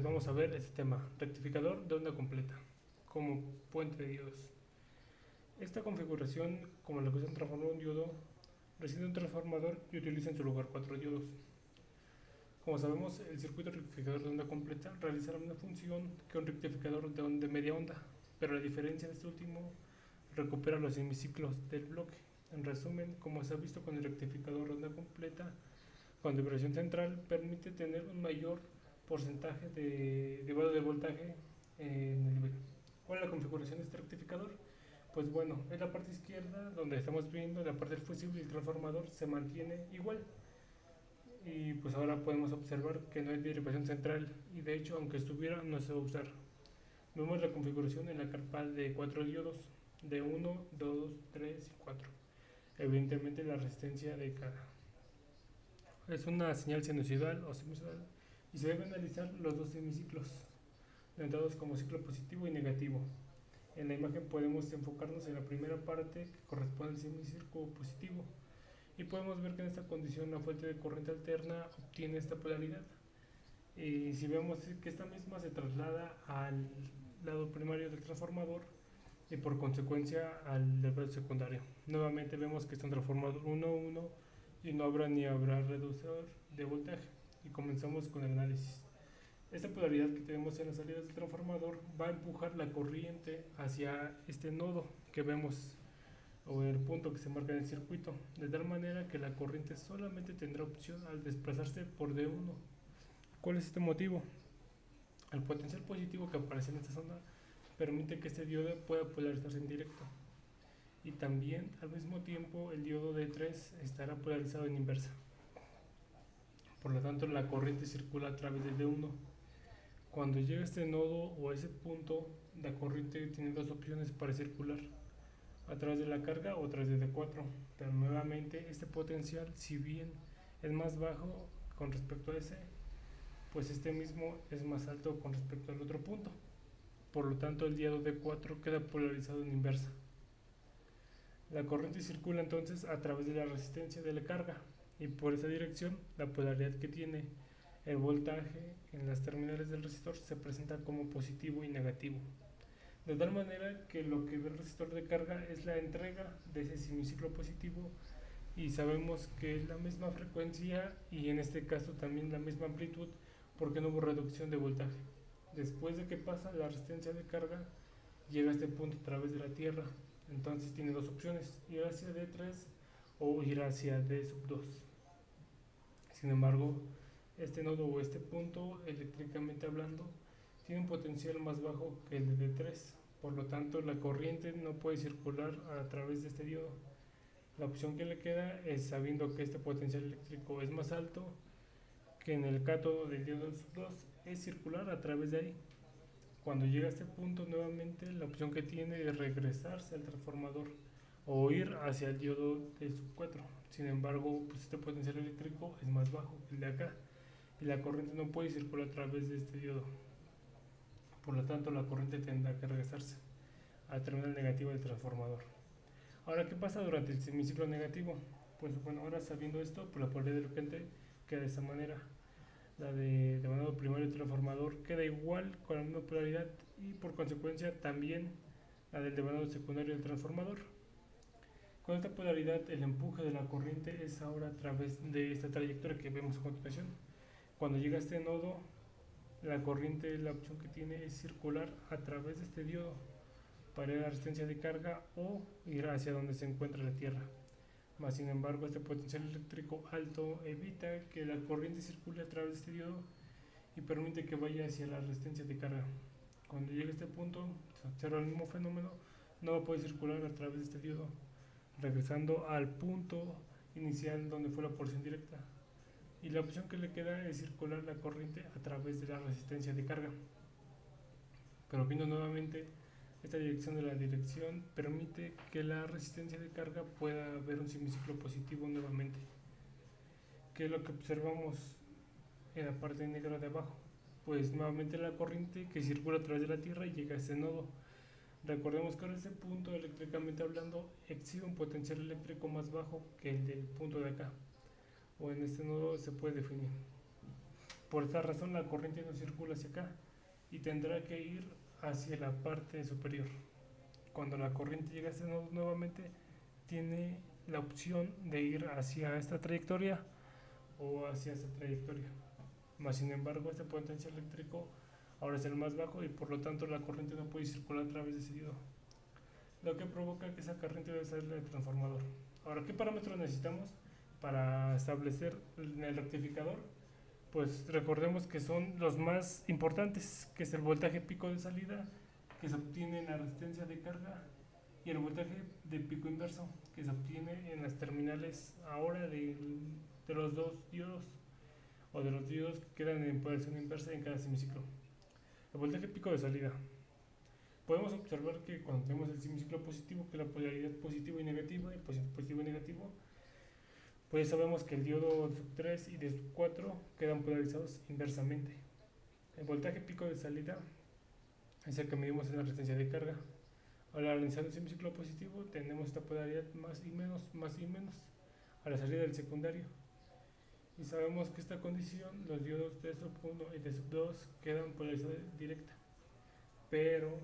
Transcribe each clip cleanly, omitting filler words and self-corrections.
Vamos a ver este tema, rectificador de onda completa, como puente de diodos. Esta configuración, como la que usa un transformador un diodo, reside en un transformador y utiliza en su lugar cuatro diodos. Como sabemos, el circuito rectificador de onda completa realiza la misma función que un rectificador de media onda, pero la diferencia de este último recupera los semiciclos del bloque. En resumen, como se ha visto con el rectificador de onda completa, con vibración central permite tener un mayor porcentaje de elevado de voltaje en el nivel. ¿Cuál es la configuración de este rectificador? Pues bueno, en la parte izquierda, donde estamos viendo la parte del fusible y el transformador se mantiene igual. Y pues ahora podemos observar que no hay derivación central y de hecho, aunque estuviera, no se va a usar. Vemos la configuración en la carpa de cuatro diodos de 1, 2, 3 y 4. Evidentemente la resistencia de cada es una señal sinusoidal o sinusoidal y se deben analizar los dos semiciclos, denotados como ciclo positivo y negativo. En la imagen podemos enfocarnos en la primera parte que corresponde al semiciclo positivo y podemos ver que en esta condición la fuente de corriente alterna obtiene esta polaridad. Y si vemos que esta misma se traslada al lado primario del transformador y por consecuencia al lado secundario. Nuevamente vemos que está un transformador 1-1 y no habrá ni habrá reductor de voltaje. Y comenzamos con el análisis. Esta polaridad que tenemos en las salidas del transformador va a empujar la corriente hacia este nodo que vemos o el punto que se marca en el circuito, de tal manera que la corriente solamente tendrá opción al desplazarse por D1. ¿Cuál es este motivo? El potencial positivo que aparece en esta zona permite que este diodo pueda polarizarse en directo y también al mismo tiempo el diodo D3 estará polarizado en inversa. Por lo tanto, la corriente circula a través de D1. Cuando llega a este nodo o a ese punto, la corriente tiene dos opciones para circular, a través de la carga o a través de D4. Pero nuevamente este potencial, si bien es más bajo con respecto a ese, pues este mismo es más alto con respecto al otro punto. Por lo tanto, el diodo D4 queda polarizado en inversa. La corriente circula entonces a través de la resistencia de la carga y por esa dirección la polaridad que tiene el voltaje en las terminales del resistor se presenta como positivo y negativo. De tal manera que lo que ve el resistor de carga es la entrega de ese semiciclo positivo y sabemos que es la misma frecuencia y en este caso también la misma amplitud porque no hubo reducción de voltaje. Después de que pasa la resistencia de carga, llega a este punto a través de la Tierra. Entonces tiene dos opciones, ir hacia D3 o ir hacia D2. Sin embargo, este nodo o este punto, eléctricamente hablando, tiene un potencial más bajo que el de D3. Por lo tanto, la corriente no puede circular a través de este diodo. La opción que le queda es, sabiendo que este potencial eléctrico es más alto que en el cátodo del diodo 2, es circular a través de ahí. Cuando llega a este punto, nuevamente la opción que tiene es regresarse al transformador o ir hacia el diodo de sub 4. Sin embargo, pues este potencial eléctrico es más bajo que el de acá y la corriente no puede circular a través de este diodo. Por lo tanto, la corriente tendrá que regresarse al terminal negativo del transformador. Ahora, ¿qué pasa durante el semiciclo negativo? Pues bueno, ahora sabiendo esto, pues la polaridad de repente queda de esta manera. La de devanado primario del transformador queda igual con la misma polaridad y por consecuencia también la del devanado secundario del transformador. Con esta polaridad el empuje de la corriente es ahora a través de esta trayectoria que vemos a continuación. Cuando llega a este nodo, la corriente, la opción que tiene es circular a través de este diodo para ir a la resistencia de carga o ir hacia donde se encuentra la Tierra. Más sin embargo, este potencial eléctrico alto evita que la corriente circule a través de este diodo y permite que vaya hacia la resistencia de carga. Cuando llega a este punto, se observa el mismo fenómeno, no va a poder circular a través de este diodo, regresando al punto inicial donde fue la porción directa. Y la opción que le queda es circular la corriente a través de la resistencia de carga. Pero viendo nuevamente esta dirección de la dirección permite que la resistencia de carga pueda ver un semiciclo positivo nuevamente, que es lo que observamos en la parte negra de abajo. Pues nuevamente la corriente que circula a través de la Tierra y llega a este nodo. Recordemos que en este punto, eléctricamente hablando, existe un potencial eléctrico más bajo que el del punto de acá, o en este nodo se puede definir. Por esta razón la corriente no circula hacia acá y tendrá que ir hacia la parte superior. Cuando la corriente llega a este nodo nuevamente, tiene la opción de ir hacia esta trayectoria o hacia esta trayectoria. Más sin embargo, este potencial eléctrico ahora es el más bajo y por lo tanto la corriente no puede circular a través de ese diodo, lo que provoca que esa corriente debe salir del transformador. Ahora, ¿qué parámetros necesitamos para establecer el rectificador? Pues recordemos que son los más importantes, que es el voltaje pico de salida, que se obtiene en la resistencia de carga, y el voltaje de pico inverso, que se obtiene en las terminales ahora de los dos diodos, o de los diodos que quedan en posición inversa en cada semiciclo. El voltaje pico de salida. Podemos observar que cuando tenemos el semiciclo positivo, que es la polaridad positiva y negativa, el positivo y negativo, pues sabemos que el diodo de sub 3 y de sub 4 quedan polarizados inversamente. El voltaje pico de salida es el que medimos en la resistencia de carga. Al analizar el semiciclo positivo, tenemos esta polaridad más y menos, a la salida del secundario. Y sabemos que esta condición, los diodos de sub 1 y de sub 2 quedan polarizados directa. Pero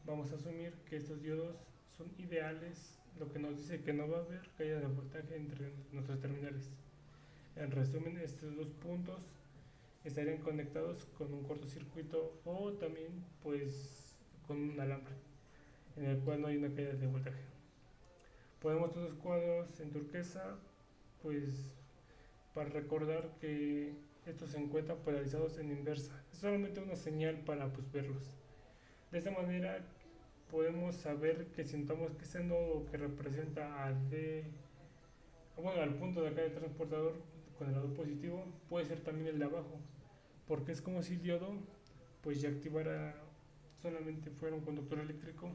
vamos a asumir que estos diodos son ideales, lo que nos dice que no va a haber caída de voltaje entre nuestros terminales. En resumen, estos dos puntos estarían conectados con un cortocircuito o también pues con un alambre en el cual no hay una caída de voltaje. Ponemos todos los cuadros en turquesa pues para recordar que estos se encuentran polarizados en inversa. Es solamente una señal para pues verlos. De esta manera podemos saber que si notamos que ese nodo que representa al punto de acá del transportador con el lado positivo puede ser también el de abajo, porque es como si el diodo pues ya activara, solamente fuera un conductor eléctrico,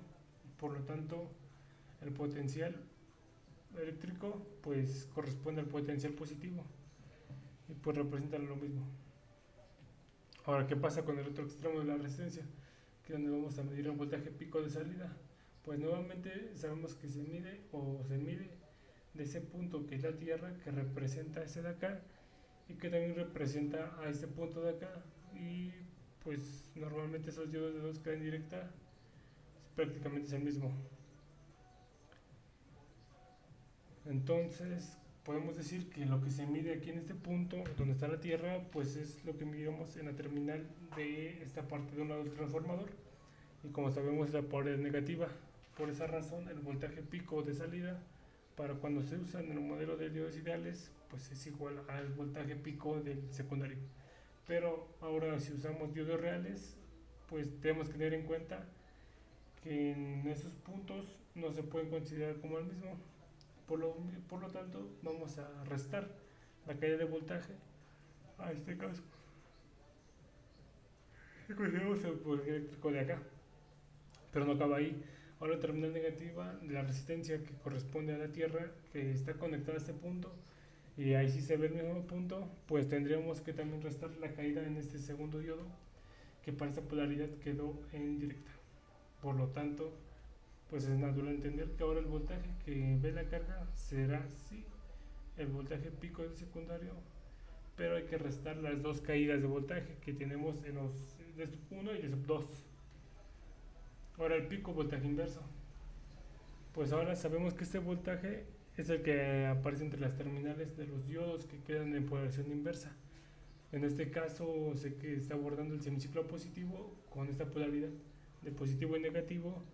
por lo tanto el potencial eléctrico pues corresponde al potencial positivo y pues representan lo mismo. Ahora, ¿qué pasa con el otro extremo de la resistencia? Que es donde vamos a medir el voltaje pico de salida. Pues nuevamente sabemos que se mide de ese punto que es la Tierra, que representa ese de acá y que también representa a este punto de acá, y pues normalmente esos diodos de dos caen directa, prácticamente es el mismo. Entonces podemos decir que lo que se mide aquí en este punto donde está la Tierra pues es lo que midimos en la terminal de esta parte de un lado del transformador, y como sabemos la polaridad es negativa. Por esa razón el voltaje pico de salida para cuando se usa en el modelo de diodos ideales pues es igual al voltaje pico del secundario. Pero ahora si usamos diodos reales pues tenemos que tener en cuenta que en esos puntos no se pueden considerar como el mismo. Por lo tanto vamos a restar la caída de voltaje a este caso y consideramos el voltaje eléctrico de acá, pero no acaba ahí. Ahora la terminal negativa de la resistencia que corresponde a la Tierra, que está conectada a este punto, y ahí sí se ve el mismo punto, pues tendríamos que también restar la caída en este segundo diodo, que para esta polaridad quedó en directa. Por lo tanto, pues es natural entender que ahora el voltaje que ve la carga será sí el voltaje pico del secundario, pero hay que restar las dos caídas de voltaje que tenemos en los de sub 1 y de sub 2. Ahora el pico voltaje inverso. Pues ahora sabemos que este voltaje es el que aparece entre las terminales de los diodos que quedan en polarización inversa. En este caso se está abordando el semiciclo positivo con esta polaridad de positivo y negativo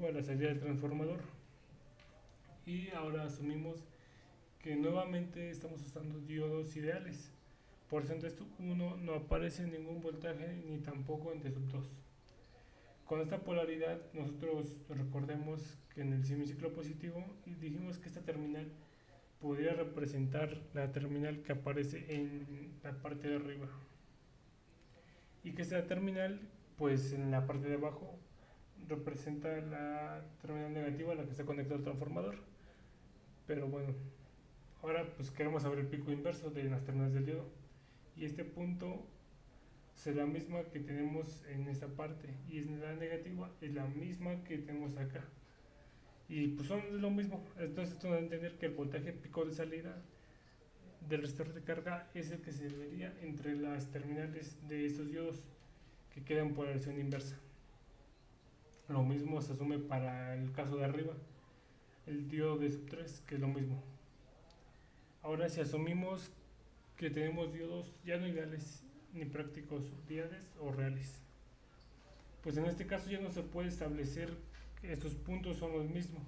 a la salida del transformador. Y ahora asumimos que nuevamente estamos usando diodos ideales. Por eso en sub 1 no aparece ningún voltaje ni tampoco en sub 2. Con esta polaridad nosotros recordemos que en el semiciclo positivo dijimos que esta terminal podría representar la terminal que aparece en la parte de arriba, y que esta terminal pues en la parte de abajo representa la terminal negativa a la que está conectado el transformador. Pero bueno, ahora pues queremos saber el pico inverso de las terminales del diodo, y este punto será la misma que tenemos en esta parte, y en la negativa es la misma que tenemos acá, y pues son lo mismo. Entonces esto nos da a entender que el voltaje pico de salida del resistor de carga es el que se vería entre las terminales de estos diodos que quedan en polarización inversa. Lo mismo se asume para el caso de arriba, el diodo de sub 3, que es lo mismo. Ahora, si asumimos que tenemos diodos ya no ideales ni prácticos, ideales o reales, pues en este caso ya no se puede establecer que estos puntos son los mismos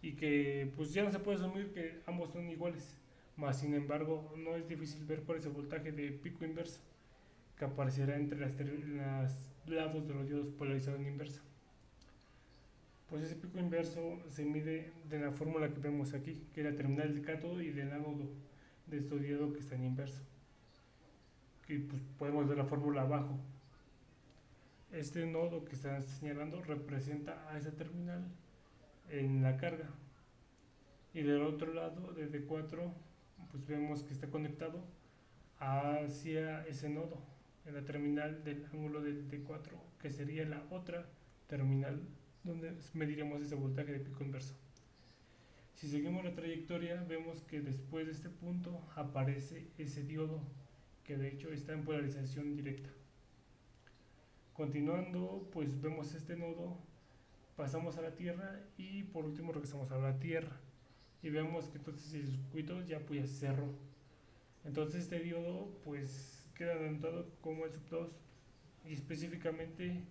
y que pues ya no se puede asumir que ambos son iguales. Más sin embargo, no es difícil ver cuál es el voltaje de pico inverso que aparecerá entre las lados de los diodos polarizados en inversa. Pues ese pico inverso se mide de la fórmula que vemos aquí, que es la terminal del cátodo y del ánodo de estos diodos que está en inverso. Y pues podemos ver la fórmula abajo. Este nodo que está señalando representa a esa terminal en la carga. Y del otro lado, de D4, pues vemos que está conectado hacia ese nodo, en la terminal del ángulo del D4, que sería la otra terminal donde mediríamos ese voltaje de pico inverso. Si seguimos la trayectoria, vemos que después de este punto aparece ese diodo, que de hecho está en polarización directa. Continuando, pues vemos este nodo, pasamos a la Tierra y por último regresamos a la Tierra. Y vemos que entonces el circuito ya pues se cerró. Entonces este diodo pues queda anotado como el sub 2 y específicamente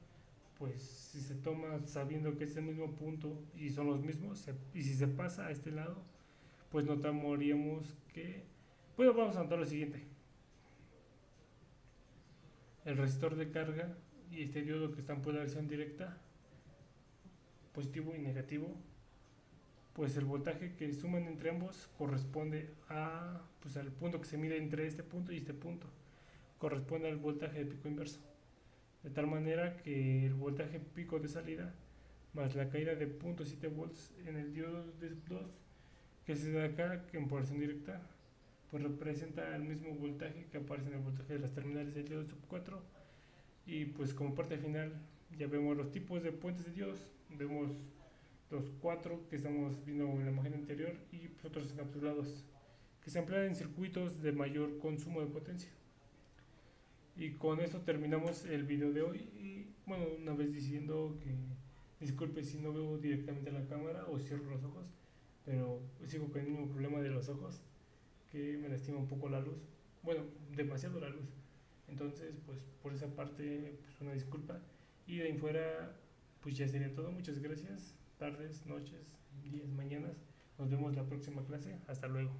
pues si se toma sabiendo que es el mismo punto y son los mismos y si se pasa a este lado pues notaríamos que bueno, vamos a anotar lo siguiente: el resistor de carga y este diodo que está en polarización directa, positivo y negativo, pues el voltaje que suman entre ambos corresponde a, pues al punto que se mide entre este punto y este punto, corresponde al voltaje de pico inverso, de tal manera que el voltaje pico de salida más la caída de 0.7 volts en el diodo de sub 2 que se da acá, que en polarización directa pues representa el mismo voltaje que aparece en el voltaje de las terminales del diodo sub 4. Y pues como parte final ya vemos los tipos de puentes de diodos, vemos los 4 que estamos viendo en la imagen anterior y otros encapsulados que se emplean en circuitos de mayor consumo de potencia. Y con eso terminamos el video de hoy. Y bueno, una vez diciendo que disculpe si no veo directamente la cámara o cierro los ojos, pero sigo con el mismo problema de los ojos, que me lastima un poco la luz, bueno, demasiado la luz. Entonces, pues por esa parte, pues una disculpa. Y de ahí en fuera, pues ya sería todo. Muchas gracias. Tardes, noches, días, mañanas. Nos vemos la próxima clase. Hasta luego.